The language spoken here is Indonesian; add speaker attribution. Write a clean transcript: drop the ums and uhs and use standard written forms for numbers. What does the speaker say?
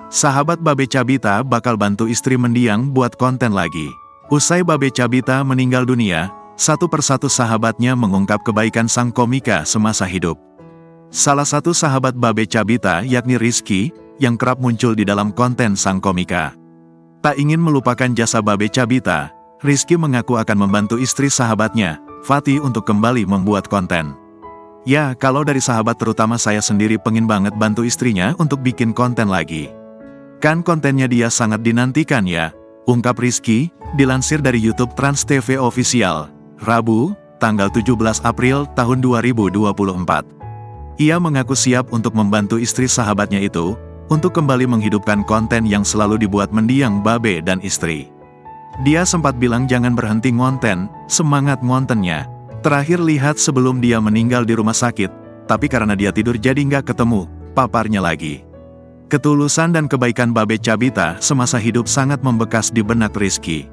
Speaker 1: Sahabat Babe Cabita bakal bantu istri mendiang buat konten lagi. Usai Babe Cabita meninggal dunia, satu persatu sahabatnya mengungkap kebaikan sang komika semasa hidup. Salah satu sahabat Babe Cabita yakni Rizky, yang kerap muncul di dalam konten sang komika. Tak ingin melupakan jasa Babe Cabita, Rizky mengaku akan membantu istri sahabatnya, Fatih, untuk kembali membuat konten. Ya, kalau dari sahabat terutama saya sendiri pengen banget bantu istrinya untuk bikin konten lagi. Kan kontennya dia sangat dinantikan ya, ungkap Rizky, dilansir dari YouTube Trans TV Official, Rabu, tanggal 17 April tahun 2024. Ia mengaku siap untuk membantu istri sahabatnya itu, untuk kembali menghidupkan konten yang selalu dibuat mendiang Babe dan istri. Dia sempat bilang jangan berhenti ngonten, semangat ngontennya. Terakhir lihat sebelum dia meninggal di rumah sakit, tapi karena dia tidur jadi nggak ketemu, paparnya lagi. Ketulusan dan kebaikan Babe Cabita semasa hidup sangat membekas di benak Rizky.